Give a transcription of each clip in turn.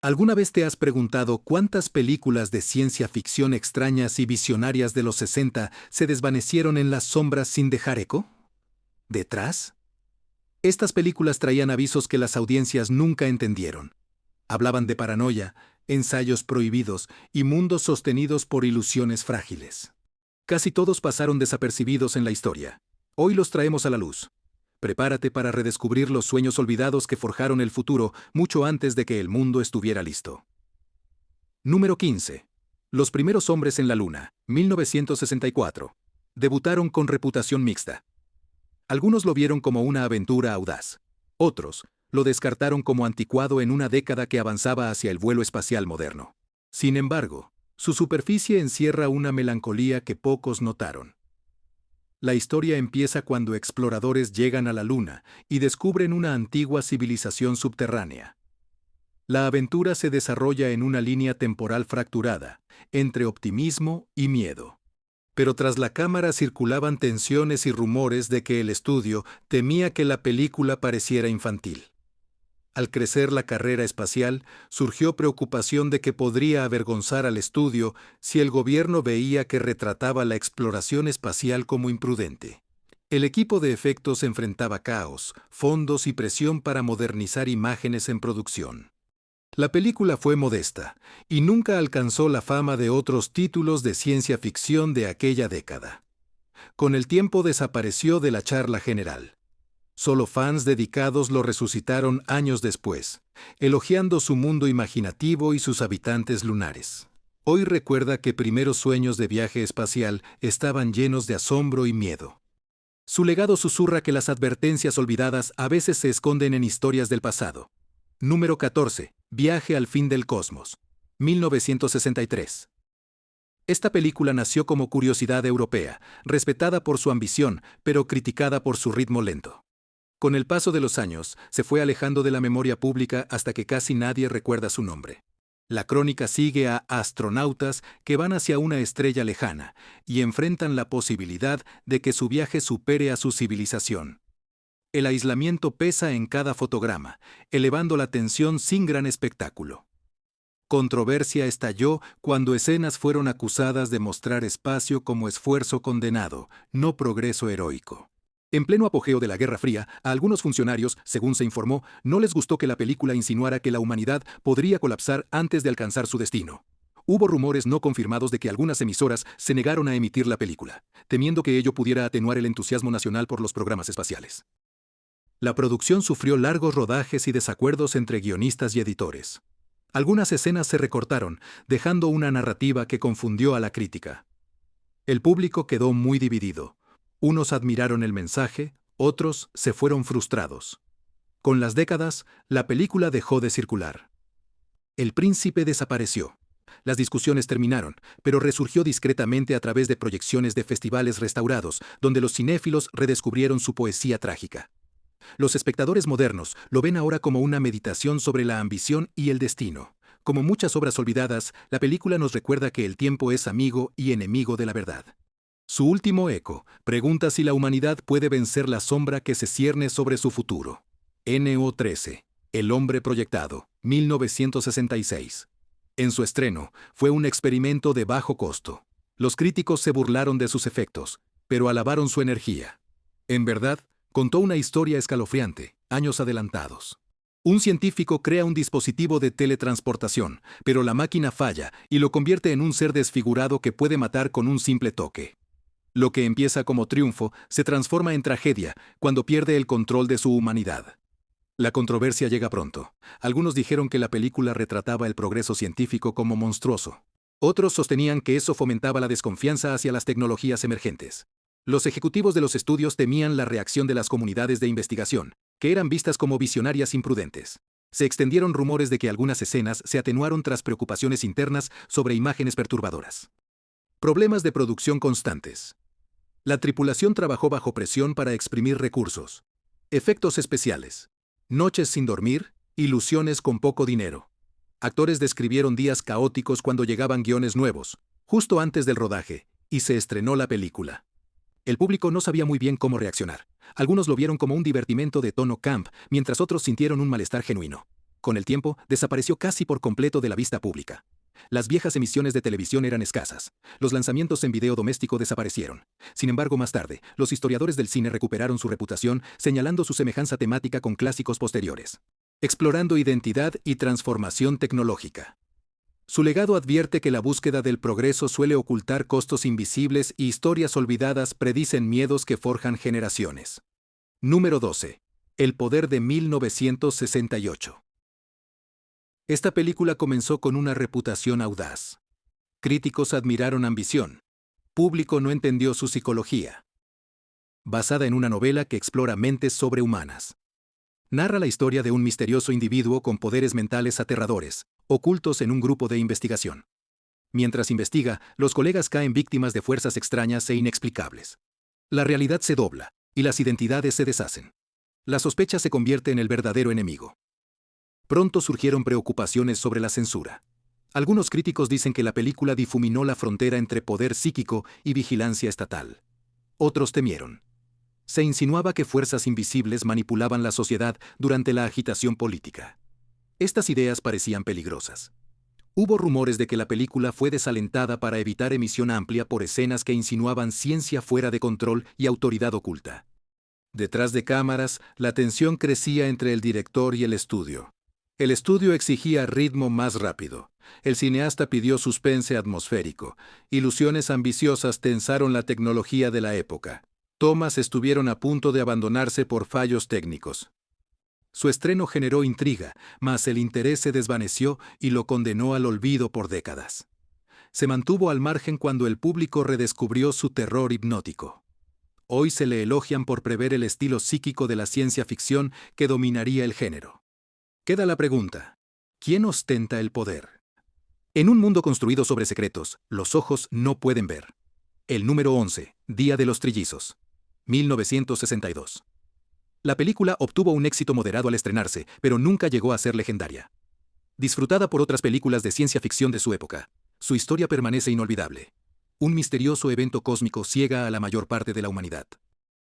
¿Alguna vez te has preguntado cuántas películas de ciencia ficción extrañas y visionarias de los 60 se desvanecieron en las sombras sin dejar eco? ¿Detrás? Estas películas traían avisos que las audiencias nunca entendieron. Hablaban de paranoia, ensayos prohibidos y mundos sostenidos por ilusiones frágiles. Casi todos pasaron desapercibidos en la historia. Hoy los traemos a la luz. Prepárate para redescubrir los sueños olvidados que forjaron el futuro mucho antes de que el mundo estuviera listo. Número 15. Los primeros hombres en la Luna, 1964. Debutaron con reputación mixta. Algunos lo vieron como una aventura audaz. Otros lo descartaron como anticuado en una década que avanzaba hacia el vuelo espacial moderno. Sin embargo, su superficie encierra una melancolía que pocos notaron. La historia empieza cuando exploradores llegan a la Luna y descubren una antigua civilización subterránea. La aventura se desarrolla en una línea temporal fracturada, entre optimismo y miedo. Pero tras la cámara circulaban tensiones y rumores de que el estudio temía que la película pareciera infantil. Al crecer la carrera espacial, surgió preocupación de que podría avergonzar al estudio si el gobierno veía que retrataba la exploración espacial como imprudente. El equipo de efectos enfrentaba caos, fondos y presión para modernizar imágenes en producción. La película fue modesta y nunca alcanzó la fama de otros títulos de ciencia ficción de aquella década. Con el tiempo desapareció de la charla general. Solo fans dedicados lo resucitaron años después, elogiando su mundo imaginativo y sus habitantes lunares. Hoy recuerda que primeros sueños de viaje espacial estaban llenos de asombro y miedo. Su legado susurra que las advertencias olvidadas a veces se esconden en historias del pasado. Número 14. Viaje al fin del cosmos. 1963. Esta película nació como curiosidad europea, respetada por su ambición, pero criticada por su ritmo lento. Con el paso de los años, se fue alejando de la memoria pública hasta que casi nadie recuerda su nombre. La crónica sigue a astronautas que van hacia una estrella lejana y enfrentan la posibilidad de que su viaje supere a su civilización. El aislamiento pesa en cada fotograma, elevando la tensión sin gran espectáculo. Controversia estalló cuando escenas fueron acusadas de mostrar espacio como esfuerzo condenado, no progreso heroico. En pleno apogeo de la Guerra Fría, a algunos funcionarios, según se informó, no les gustó que la película insinuara que la humanidad podría colapsar antes de alcanzar su destino. Hubo rumores no confirmados de que algunas emisoras se negaron a emitir la película, temiendo que ello pudiera atenuar el entusiasmo nacional por los programas espaciales. La producción sufrió largos rodajes y desacuerdos entre guionistas y editores. Algunas escenas se recortaron, dejando una narrativa que confundió a la crítica. El público quedó muy dividido. Unos admiraron el mensaje, otros se fueron frustrados. Con las décadas, la película dejó de circular. El príncipe desapareció. Las discusiones terminaron, pero resurgió discretamente a través de proyecciones de festivales restaurados, donde los cinéfilos redescubrieron su poesía trágica. Los espectadores modernos lo ven ahora como una meditación sobre la ambición y el destino. Como muchas obras olvidadas, la película nos recuerda que el tiempo es amigo y enemigo de la verdad. Su último eco pregunta si la humanidad puede vencer la sombra que se cierne sobre su futuro. NO13, El hombre proyectado, 1966. En su estreno, fue un experimento de bajo costo. Los críticos se burlaron de sus efectos, pero alabaron su energía. En verdad, contó una historia escalofriante, años adelantados. Un científico crea un dispositivo de teletransportación, pero la máquina falla y lo convierte en un ser desfigurado que puede matar con un simple toque. Lo que empieza como triunfo se transforma en tragedia cuando pierde el control de su humanidad. La controversia llega pronto. Algunos dijeron que la película retrataba el progreso científico como monstruoso. Otros sostenían que eso fomentaba la desconfianza hacia las tecnologías emergentes. Los ejecutivos de los estudios temían la reacción de las comunidades de investigación, que eran vistas como visionarias imprudentes. Se extendieron rumores de que algunas escenas se atenuaron tras preocupaciones internas sobre imágenes perturbadoras. Problemas de producción constantes. La tripulación trabajó bajo presión para exprimir recursos. Efectos especiales. Noches sin dormir, ilusiones con poco dinero. Actores describieron días caóticos cuando llegaban guiones nuevos, justo antes del rodaje, y se estrenó la película. El público no sabía muy bien cómo reaccionar. Algunos lo vieron como un divertimento de tono camp, mientras otros sintieron un malestar genuino. Con el tiempo, desapareció casi por completo de la vista pública. Las viejas emisiones de televisión eran escasas. Los lanzamientos en video doméstico desaparecieron. Sin embargo, más tarde, los historiadores del cine recuperaron su reputación, señalando su semejanza temática con clásicos posteriores. Explorando identidad y transformación tecnológica. Su legado advierte que la búsqueda del progreso suele ocultar costos invisibles y historias olvidadas predicen miedos que forjan generaciones. Número 12. El poder de 1968. Esta película comenzó con una reputación audaz. Críticos admiraron ambición. Público no entendió su psicología. Basada en una novela que explora mentes sobrehumanas. Narra la historia de un misterioso individuo con poderes mentales aterradores, ocultos en un grupo de investigación. Mientras investiga, los colegas caen víctimas de fuerzas extrañas e inexplicables. La realidad se dobla, y las identidades se deshacen. La sospecha se convierte en el verdadero enemigo. Pronto surgieron preocupaciones sobre la censura. Algunos críticos dicen que la película difuminó la frontera entre poder psíquico y vigilancia estatal. Otros temieron. Se insinuaba que fuerzas invisibles manipulaban la sociedad durante la agitación política. Estas ideas parecían peligrosas. Hubo rumores de que la película fue desalentada para evitar emisión amplia por escenas que insinuaban ciencia fuera de control y autoridad oculta. Detrás de cámaras, la tensión crecía entre el director y el estudio. El estudio exigía ritmo más rápido. El cineasta pidió suspense atmosférico. Ilusiones ambiciosas tensaron la tecnología de la época. Tomas estuvieron a punto de abandonarse por fallos técnicos. Su estreno generó intriga, mas el interés se desvaneció y lo condenó al olvido por décadas. Se mantuvo al margen cuando el público redescubrió su terror hipnótico. Hoy se le elogian por prever el estilo psíquico de la ciencia ficción que dominaría el género. Queda la pregunta: ¿quién ostenta el poder? En un mundo construido sobre secretos, los ojos no pueden ver. El número 11, Día de los Trillizos. 1962. La película obtuvo un éxito moderado al estrenarse, pero nunca llegó a ser legendaria. Disfrutada por otras películas de ciencia ficción de su época, su historia permanece inolvidable. Un misterioso evento cósmico ciega a la mayor parte de la humanidad.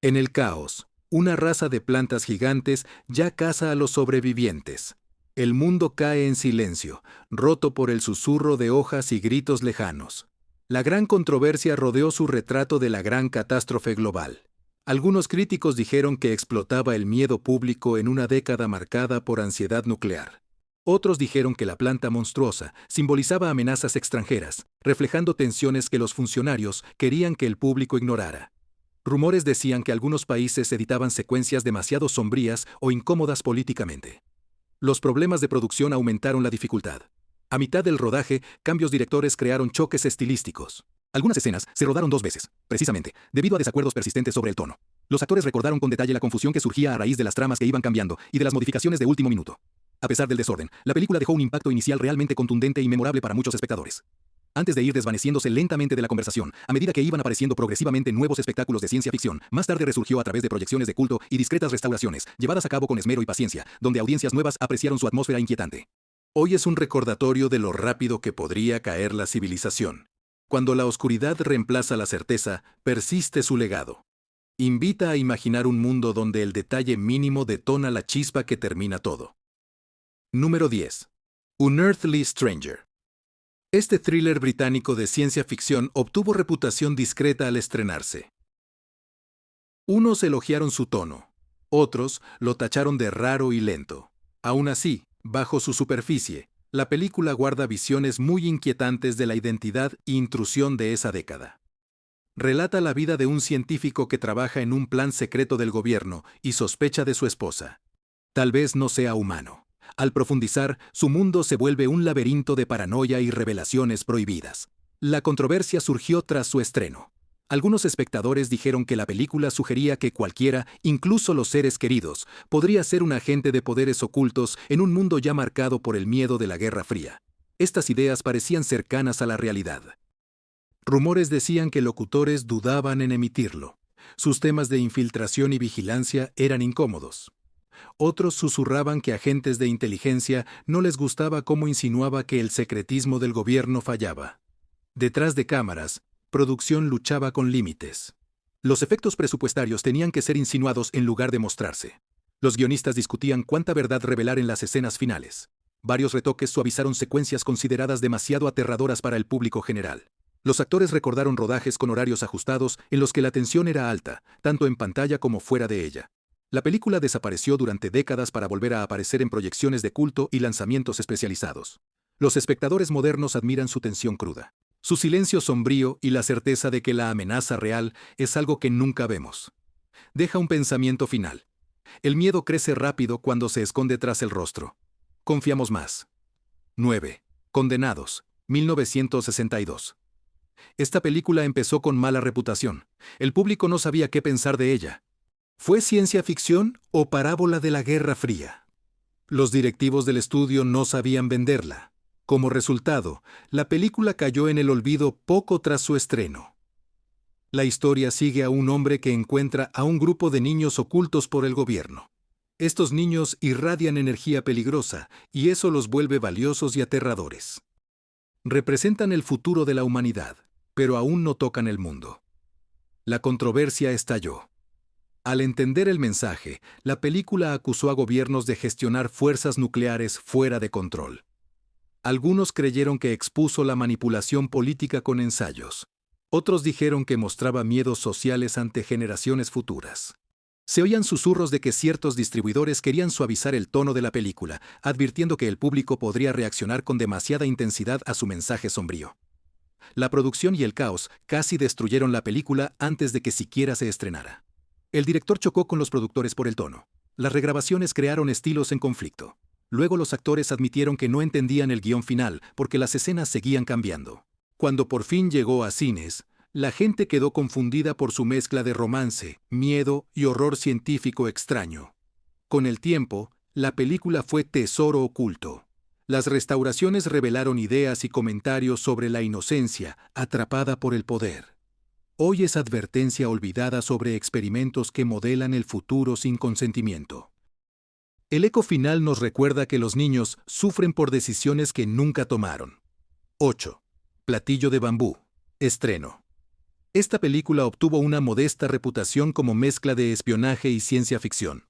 En el caos, una raza de plantas gigantes ya caza a los sobrevivientes. El mundo cae en silencio, roto por el susurro de hojas y gritos lejanos. La gran controversia rodeó su retrato de la gran catástrofe global. Algunos críticos dijeron que explotaba el miedo público en una década marcada por ansiedad nuclear. Otros dijeron que la planta monstruosa simbolizaba amenazas extranjeras, reflejando tensiones que los funcionarios querían que el público ignorara. Rumores decían que algunos países editaban secuencias demasiado sombrías o incómodas políticamente. Los problemas de producción aumentaron la dificultad. A mitad del rodaje, cambios directores crearon choques estilísticos. Algunas escenas se rodaron 2 veces, precisamente, debido a desacuerdos persistentes sobre el tono. Los actores recordaron con detalle la confusión que surgía a raíz de las tramas que iban cambiando y de las modificaciones de último minuto. A pesar del desorden, la película dejó un impacto inicial realmente contundente y memorable para muchos espectadores. Antes de ir desvaneciéndose lentamente de la conversación, a medida que iban apareciendo progresivamente nuevos espectáculos de ciencia ficción, más tarde resurgió a través de proyecciones de culto y discretas restauraciones, llevadas a cabo con esmero y paciencia, donde audiencias nuevas apreciaron su atmósfera inquietante. Hoy es un recordatorio de lo rápido que podría caer la civilización. Cuando la oscuridad reemplaza la certeza, persiste su legado. Invita a imaginar un mundo donde el detalle mínimo detona la chispa que termina todo. Número 10. Unearthly Stranger. Este thriller británico de ciencia ficción obtuvo reputación discreta al estrenarse. Unos elogiaron su tono, otros lo tacharon de raro y lento. Aún así, bajo su superficie, la película guarda visiones muy inquietantes de la identidad e intrusión de esa década. Relata la vida de un científico que trabaja en un plan secreto del gobierno y sospecha de su esposa. Tal vez no sea humano. Al profundizar, su mundo se vuelve un laberinto de paranoia y revelaciones prohibidas. La controversia surgió tras su estreno. Algunos espectadores dijeron que la película sugería que cualquiera, incluso los seres queridos, podría ser un agente de poderes ocultos en un mundo ya marcado por el miedo de la Guerra Fría. Estas ideas parecían cercanas a la realidad. Rumores decían que locutores dudaban en emitirlo. Sus temas de infiltración y vigilancia eran incómodos. Otros susurraban que agentes de inteligencia no les gustaba cómo insinuaba que el secretismo del gobierno fallaba. Detrás de cámaras, producción luchaba con límites. Los efectos presupuestarios tenían que ser insinuados en lugar de mostrarse. Los guionistas discutían cuánta verdad revelar en las escenas finales. Varios retoques suavizaron secuencias consideradas demasiado aterradoras para el público general. Los actores recordaron rodajes con horarios ajustados en los que la tensión era alta, tanto en pantalla como fuera de ella. La película desapareció durante décadas para volver a aparecer en proyecciones de culto y lanzamientos especializados. Los espectadores modernos admiran su tensión cruda, su silencio sombrío y la certeza de que la amenaza real es algo que nunca vemos. Deja un pensamiento final. El miedo crece rápido cuando se esconde tras el rostro. Confiamos más. 9. Condenados, 1962. Esta película empezó con mala reputación. El público no sabía qué pensar de ella. ¿Fue ciencia ficción o parábola de la Guerra Fría? Los directivos del estudio no sabían venderla. Como resultado, la película cayó en el olvido poco tras su estreno. La historia sigue a un hombre que encuentra a un grupo de niños ocultos por el gobierno. Estos niños irradian energía peligrosa y eso los vuelve valiosos y aterradores. Representan el futuro de la humanidad, pero aún no tocan el mundo. La controversia estalló. Al entender el mensaje, la película acusó a gobiernos de gestionar fuerzas nucleares fuera de control. Algunos creyeron que expuso la manipulación política con ensayos. Otros dijeron que mostraba miedos sociales ante generaciones futuras. Se oían susurros de que ciertos distribuidores querían suavizar el tono de la película, advirtiendo que el público podría reaccionar con demasiada intensidad a su mensaje sombrío. La producción y el caos casi destruyeron la película antes de que siquiera se estrenara. El director chocó con los productores por el tono. Las regrabaciones crearon estilos en conflicto. Luego los actores admitieron que no entendían el guión final porque las escenas seguían cambiando. Cuando por fin llegó a cines, la gente quedó confundida por su mezcla de romance, miedo y horror científico extraño. Con el tiempo, la película fue tesoro oculto. Las restauraciones revelaron ideas y comentarios sobre la inocencia atrapada por el poder. Hoy es advertencia olvidada sobre experimentos que modelan el futuro sin consentimiento. El eco final nos recuerda que los niños sufren por decisiones que nunca tomaron. 8. Platillo de bambú. Estreno. Esta película obtuvo una modesta reputación como mezcla de espionaje y ciencia ficción.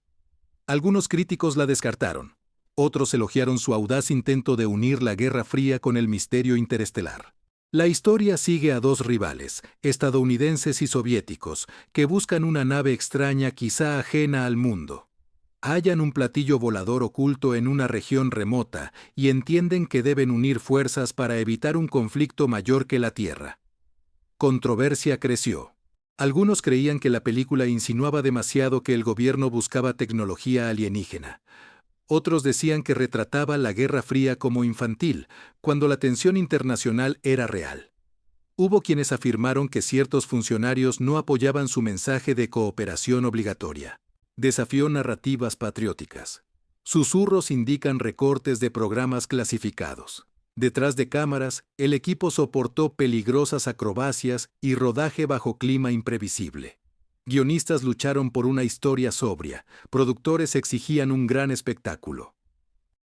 Algunos críticos la descartaron. Otros elogiaron su audaz intento de unir la Guerra Fría con el misterio interestelar. La historia sigue a dos rivales, estadounidenses y soviéticos, que buscan una nave extraña quizá ajena al mundo. Hallan un platillo volador oculto en una región remota y entienden que deben unir fuerzas para evitar un conflicto mayor que la Tierra. Controversia creció. Algunos creían que la película insinuaba demasiado que el gobierno buscaba tecnología alienígena. Otros decían que retrataba la Guerra Fría como infantil, cuando la tensión internacional era real. Hubo quienes afirmaron que ciertos funcionarios no apoyaban su mensaje de cooperación obligatoria. Desafió narrativas patrióticas. Susurros indican recortes de programas clasificados. Detrás de cámaras, el equipo soportó peligrosas acrobacias y rodaje bajo clima imprevisible. Guionistas lucharon por una historia sobria, productores exigían un gran espectáculo.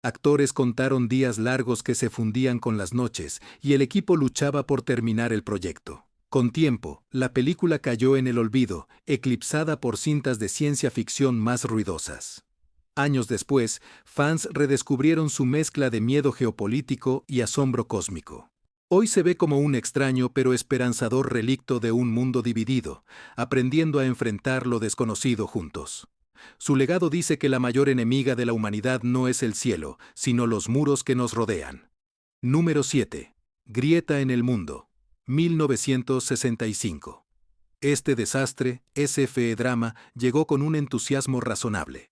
Actores contaron días largos que se fundían con las noches y el equipo luchaba por terminar el proyecto. Con tiempo, la película cayó en el olvido, eclipsada por cintas de ciencia ficción más ruidosas. Años después, fans redescubrieron su mezcla de miedo geopolítico y asombro cósmico. Hoy se ve como un extraño pero esperanzador relicto de un mundo dividido, aprendiendo a enfrentar lo desconocido juntos. Su legado dice que la mayor enemiga de la humanidad no es el cielo, sino los muros que nos rodean. Número 7. Grieta en el mundo. 1965. Este desastre, SF drama, llegó con un entusiasmo razonable.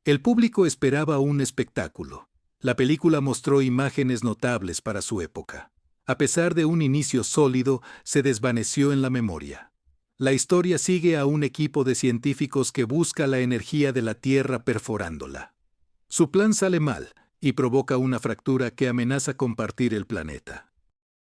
El público esperaba un espectáculo. La película mostró imágenes notables para su época. A pesar de un inicio sólido, se desvaneció en la memoria. La historia sigue a un equipo de científicos que busca la energía de la Tierra perforándola. Su plan sale mal y provoca una fractura que amenaza compartir el planeta.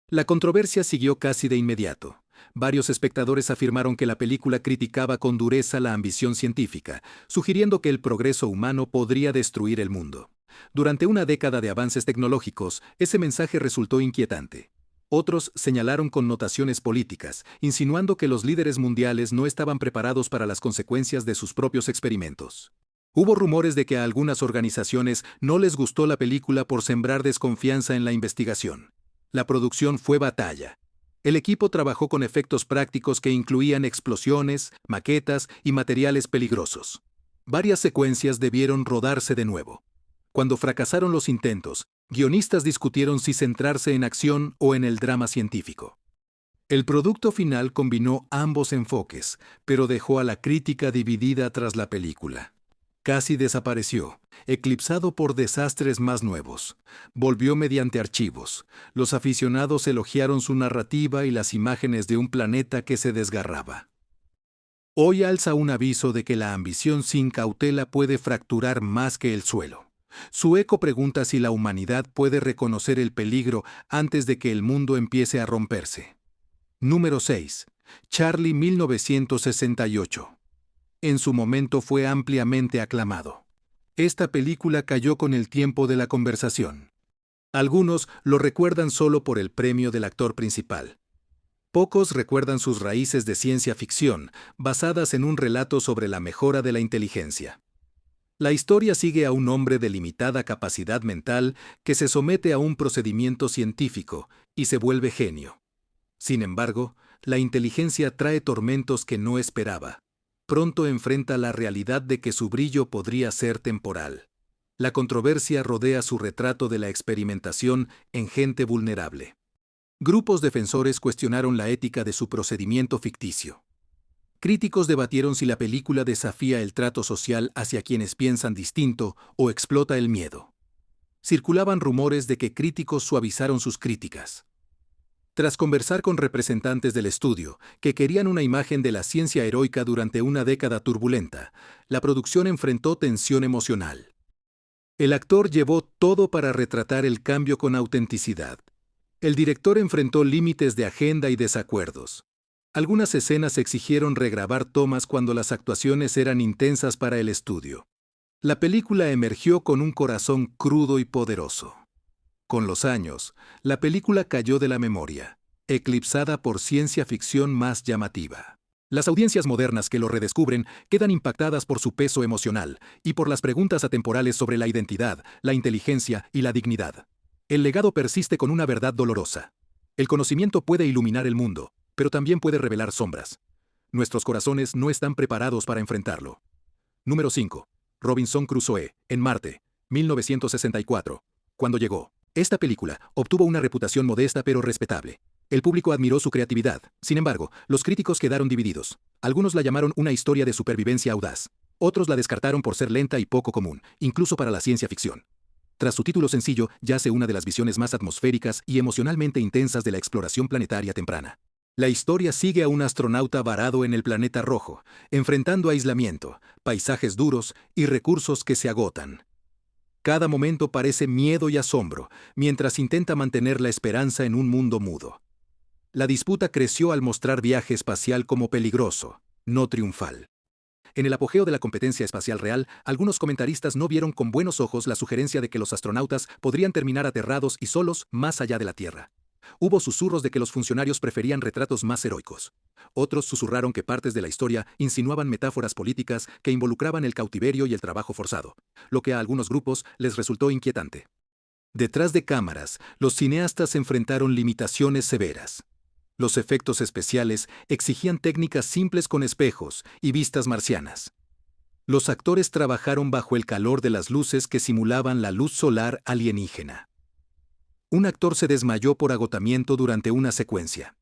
La controversia siguió casi de inmediato. Varios espectadores afirmaron que la película criticaba con dureza la ambición científica, sugiriendo que el progreso humano podría destruir el mundo. Durante una década de avances tecnológicos, ese mensaje resultó inquietante. Otros señalaron connotaciones políticas, insinuando que los líderes mundiales no estaban preparados para las consecuencias de sus propios experimentos. Hubo rumores de que a algunas organizaciones no les gustó la película por sembrar desconfianza en la investigación. La producción fue batalla. El equipo trabajó con efectos prácticos que incluían explosiones, maquetas y materiales peligrosos. Varias secuencias debieron rodarse de nuevo. Cuando fracasaron los intentos, guionistas discutieron si centrarse en acción o en el drama científico. El producto final combinó ambos enfoques, pero dejó a la crítica dividida tras la película. Casi desapareció, eclipsado por desastres más nuevos. Volvió mediante archivos. Los aficionados elogiaron su narrativa y las imágenes de un planeta que se desgarraba. Hoy alza un aviso de que la ambición sin cautela puede fracturar más que el suelo. Su eco pregunta si la humanidad puede reconocer el peligro antes de que el mundo empiece a romperse. Número 6. Charlie 1968. En su momento fue ampliamente aclamado. Esta película cayó con el tiempo de la conversación. Algunos lo recuerdan solo por el premio del actor principal. Pocos recuerdan sus raíces de ciencia ficción, basadas en un relato sobre la mejora de la inteligencia. La historia sigue a un hombre de limitada capacidad mental que se somete a un procedimiento científico y se vuelve genio. Sin embargo, la inteligencia trae tormentos que no esperaba. Pronto enfrenta la realidad de que su brillo podría ser temporal. La controversia rodea su retrato de la experimentación en gente vulnerable. Grupos defensores cuestionaron la ética de su procedimiento ficticio. Críticos debatieron si la película desafía el trato social hacia quienes piensan distinto o explota el miedo. Circulaban rumores de que críticos suavizaron sus críticas. Tras conversar con representantes del estudio, que querían una imagen de la ciencia heroica durante una década turbulenta, la producción enfrentó tensión emocional. El actor llevó todo para retratar el cambio con autenticidad. El director enfrentó límites de agenda y desacuerdos. Algunas escenas exigieron regrabar tomas cuando las actuaciones eran intensas para el estudio. La película emergió con un corazón crudo y poderoso. Con los años, la película cayó de la memoria, eclipsada por ciencia ficción más llamativa. Las audiencias modernas que lo redescubren quedan impactadas por su peso emocional y por las preguntas atemporales sobre la identidad, la inteligencia y la dignidad. El legado persiste con una verdad dolorosa. El conocimiento puede iluminar el mundo, pero también puede revelar sombras. Nuestros corazones no están preparados para enfrentarlo. Número 5. Robinson Crusoe, en Marte, 1964. Cuando llegó. Esta película obtuvo una reputación modesta pero respetable. El público admiró su creatividad. Sin embargo, los críticos quedaron divididos. Algunos la llamaron una historia de supervivencia audaz. Otros la descartaron por ser lenta y poco común, incluso para la ciencia ficción. Tras su título sencillo, yace una de las visiones más atmosféricas y emocionalmente intensas de la exploración planetaria temprana. La historia sigue a un astronauta varado en el planeta rojo, enfrentando aislamiento, paisajes duros y recursos que se agotan. Cada momento parece miedo y asombro, mientras intenta mantener la esperanza en un mundo mudo. La disputa creció al mostrar viaje espacial como peligroso, no triunfal. En el apogeo de la competencia espacial real, algunos comentaristas no vieron con buenos ojos la sugerencia de que los astronautas podrían terminar aterrados y solos más allá de la Tierra. Hubo susurros de que los funcionarios preferían retratos más heroicos. Otros susurraron que partes de la historia insinuaban metáforas políticas que involucraban el cautiverio y el trabajo forzado, lo que a algunos grupos les resultó inquietante. Detrás de cámaras, los cineastas enfrentaron limitaciones severas. Los efectos especiales exigían técnicas simples con espejos y vistas marcianas. Los actores trabajaron bajo el calor de las luces que simulaban la luz solar alienígena. Un actor se desmayó por agotamiento durante una secuencia.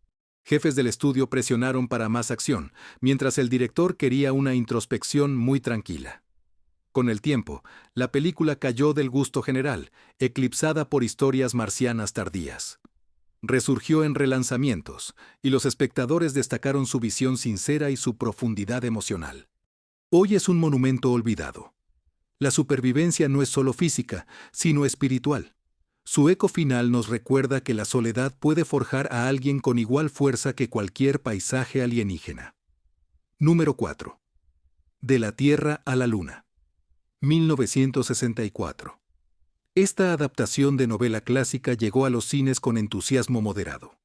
Jefes del estudio presionaron para más acción, mientras el director quería una introspección muy tranquila. Con el tiempo, la película cayó del gusto general, eclipsada por historias marcianas tardías. Resurgió en relanzamientos, y los espectadores destacaron su visión sincera y su profundidad emocional. Hoy es un monumento olvidado. La supervivencia no es solo física, sino espiritual. Su eco final nos recuerda que la soledad puede forjar a alguien con igual fuerza que cualquier paisaje alienígena. Número 4. De la Tierra a la Luna. 1964. Esta adaptación de novela clásica llegó a los cines con entusiasmo moderado.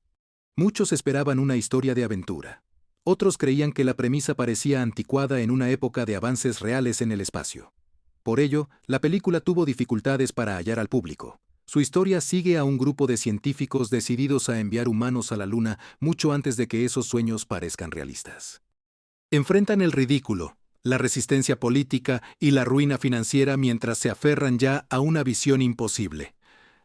Muchos esperaban una historia de aventura. Otros creían que la premisa parecía anticuada en una época de avances reales en el espacio. Por ello, la película tuvo dificultades para hallar al público. Su historia sigue a un grupo de científicos decididos a enviar humanos a la Luna mucho antes de que esos sueños parezcan realistas. Enfrentan el ridículo, la resistencia política y la ruina financiera mientras se aferran ya a una visión imposible.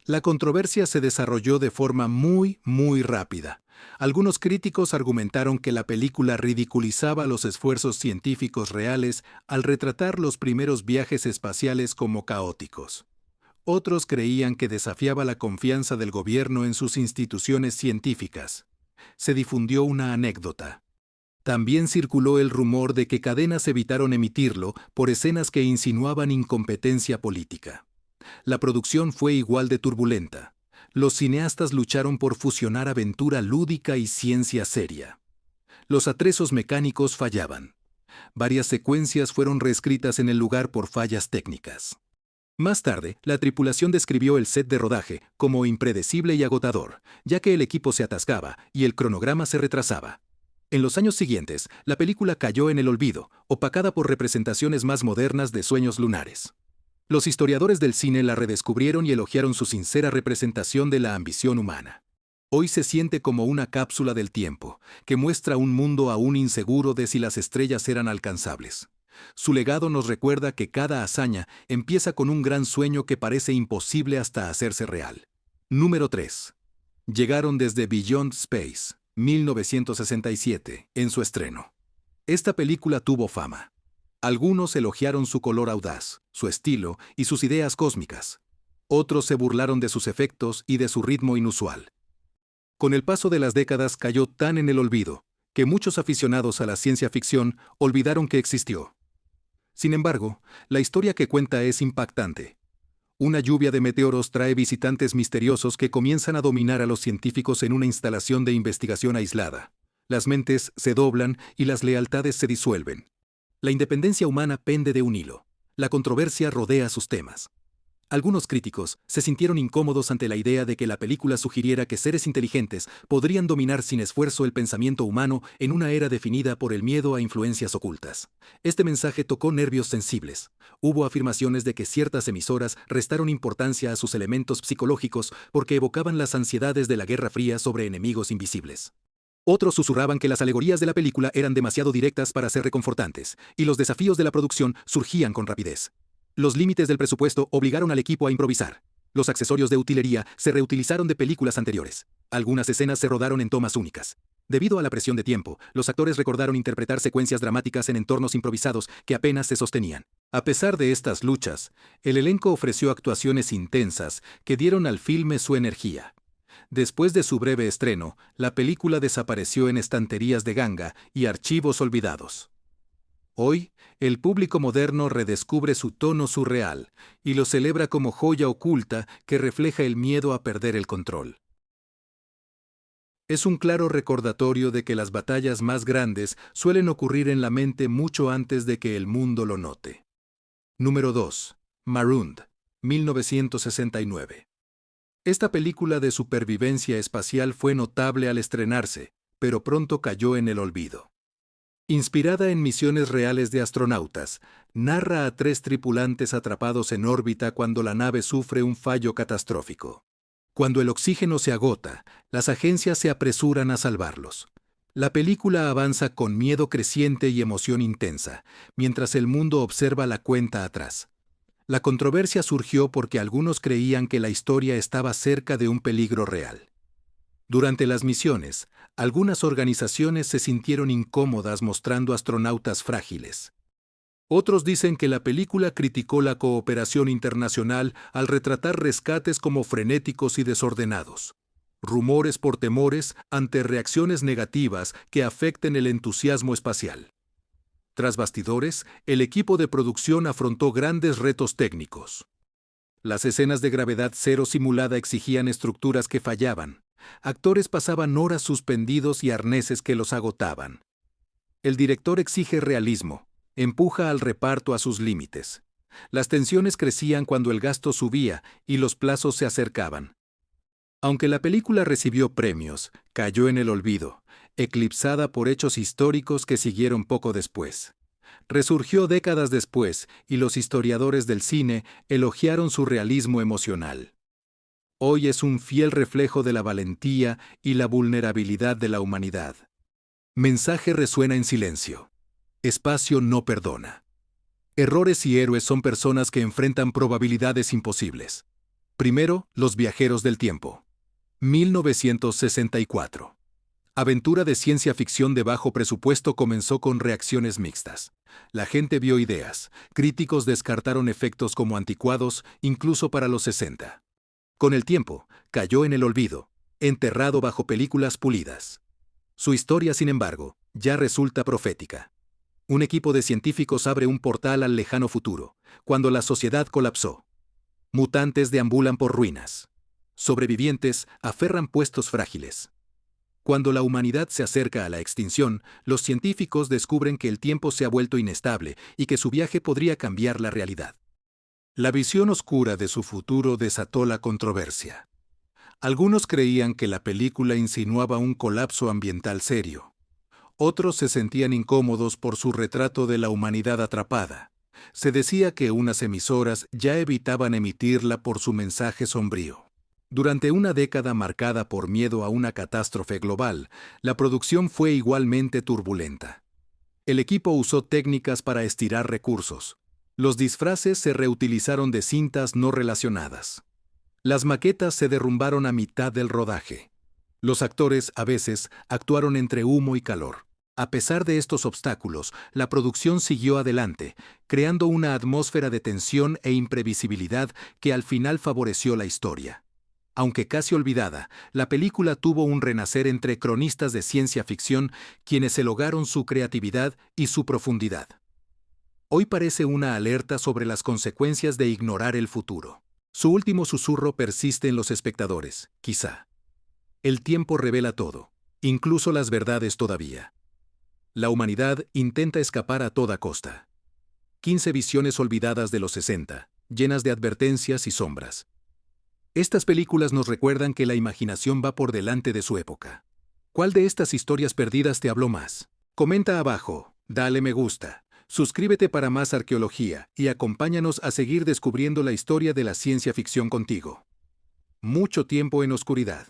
La controversia se desarrolló de forma muy rápida. Algunos críticos argumentaron que la película ridiculizaba los esfuerzos científicos reales al retratar los primeros viajes espaciales como caóticos. Otros creían que desafiaba la confianza del gobierno en sus instituciones científicas. Se difundió una anécdota. También circuló el rumor de que cadenas evitaron emitirlo por escenas que insinuaban incompetencia política. La producción fue igual de turbulenta. Los cineastas lucharon por fusionar aventura lúdica y ciencia seria. Los atrezos mecánicos fallaban. Varias secuencias fueron reescritas en el lugar por fallas técnicas. Más tarde, la tripulación describió el set de rodaje como impredecible y agotador, ya que el equipo se atascaba y el cronograma se retrasaba. En los años siguientes, la película cayó en el olvido, opacada por representaciones más modernas de sueños lunares. Los historiadores del cine la redescubrieron y elogiaron su sincera representación de la ambición humana. Hoy se siente como una cápsula del tiempo, que muestra un mundo aún inseguro de si las estrellas eran alcanzables. Su legado nos recuerda que cada hazaña empieza con un gran sueño que parece imposible hasta hacerse real. Número 3. Llegaron desde Beyond Space, 1967, en su estreno. Esta película tuvo fama. Algunos elogiaron su color audaz, su estilo y sus ideas cósmicas. Otros se burlaron de sus efectos y de su ritmo inusual. Con el paso de las décadas cayó tan en el olvido que muchos aficionados a la ciencia ficción olvidaron que existió. Sin embargo, la historia que cuenta es impactante. Una lluvia de meteoros trae visitantes misteriosos que comienzan a dominar a los científicos en una instalación de investigación aislada. Las mentes se doblan y las lealtades se disuelven. La independencia humana pende de un hilo. La controversia rodea sus temas. Algunos críticos se sintieron incómodos ante la idea de que la película sugiriera que seres inteligentes podrían dominar sin esfuerzo el pensamiento humano en una era definida por el miedo a influencias ocultas. Este mensaje tocó nervios sensibles. Hubo afirmaciones de que ciertas emisoras restaron importancia a sus elementos psicológicos porque evocaban las ansiedades de la Guerra Fría sobre enemigos invisibles. Otros susurraban que las alegorías de la película eran demasiado directas para ser reconfortantes, y los desafíos de la producción surgían con rapidez. Los límites del presupuesto obligaron al equipo a improvisar. Los accesorios de utilería se reutilizaron de películas anteriores. Algunas escenas se rodaron en tomas únicas. Debido a la presión de tiempo, los actores recordaron interpretar secuencias dramáticas en entornos improvisados que apenas se sostenían. A pesar de estas luchas, el elenco ofreció actuaciones intensas que dieron al filme su energía. Después de su breve estreno, la película desapareció en estanterías de ganga y archivos olvidados. Hoy, el público moderno redescubre su tono surreal y lo celebra como joya oculta que refleja el miedo a perder el control. Es un claro recordatorio de que las batallas más grandes suelen ocurrir en la mente mucho antes de que el mundo lo note. Número 2. Marooned, 1969. Esta película de supervivencia espacial fue notable al estrenarse, pero pronto cayó en el olvido. Inspirada en misiones reales de astronautas, narra a 3 tripulantes atrapados en órbita cuando la nave sufre un fallo catastrófico. Cuando el oxígeno se agota, las agencias se apresuran a salvarlos. La película avanza con miedo creciente y emoción intensa, mientras el mundo observa la cuenta atrás. La controversia surgió porque algunos creían que la historia estaba cerca de un peligro real. Durante las misiones, algunas organizaciones se sintieron incómodas mostrando astronautas frágiles. Otros dicen que la película criticó la cooperación internacional al retratar rescates como frenéticos y desordenados. Rumores por temores ante reacciones negativas que afecten el entusiasmo espacial. Tras bastidores, el equipo de producción afrontó grandes retos técnicos. Las escenas de gravedad cero simulada exigían estructuras que fallaban. Actores pasaban horas suspendidos y arneses que los agotaban. El director exige realismo, empuja al reparto a sus límites. Las tensiones crecían cuando el gasto subía y los plazos se acercaban. Aunque la película recibió premios, cayó en el olvido, eclipsada por hechos históricos que siguieron poco después. Resurgió décadas después y los historiadores del cine elogiaron su realismo emocional. Hoy es un fiel reflejo de la valentía y la vulnerabilidad de la humanidad. Mensaje resuena en silencio. Espacio no perdona. Errores y héroes son personas que enfrentan probabilidades imposibles. Primero, Los viajeros del tiempo. 1964. Aventura de ciencia ficción de bajo presupuesto comenzó con reacciones mixtas. La gente vio ideas, críticos descartaron efectos como anticuados, incluso para los 60. Con el tiempo, cayó en el olvido, enterrado bajo películas pulidas. Su historia, sin embargo, ya resulta profética. Un equipo de científicos abre un portal al lejano futuro, cuando la sociedad colapsó. Mutantes deambulan por ruinas. Sobrevivientes aferran puestos frágiles. Cuando la humanidad se acerca a la extinción, los científicos descubren que el tiempo se ha vuelto inestable y que su viaje podría cambiar la realidad. La visión oscura de su futuro desató la controversia. Algunos creían que la película insinuaba un colapso ambiental serio. Otros se sentían incómodos por su retrato de la humanidad atrapada. Se decía que unas emisoras ya evitaban emitirla por su mensaje sombrío. Durante una década marcada por miedo a una catástrofe global, la producción fue igualmente turbulenta. El equipo usó técnicas para estirar recursos. Los disfraces se reutilizaron de cintas no relacionadas. Las maquetas se derrumbaron a mitad del rodaje. Los actores, a veces, actuaron entre humo y calor. A pesar de estos obstáculos, la producción siguió adelante, creando una atmósfera de tensión e imprevisibilidad que al final favoreció la historia. Aunque casi olvidada, la película tuvo un renacer entre cronistas de ciencia ficción quienes elogiaron su creatividad y su profundidad. Hoy parece una alerta sobre las consecuencias de ignorar el futuro. Su último susurro persiste en los espectadores, quizá. El tiempo revela todo, incluso las verdades todavía. La humanidad intenta escapar a toda costa. 15 visiones olvidadas de los 60, llenas de advertencias y sombras. Estas películas nos recuerdan que la imaginación va por delante de su época. ¿Cuál de estas historias perdidas te habló más? Comenta abajo, dale me gusta, suscríbete para más arqueología y acompáñanos a seguir descubriendo la historia de la ciencia ficción contigo. Mucho tiempo en oscuridad.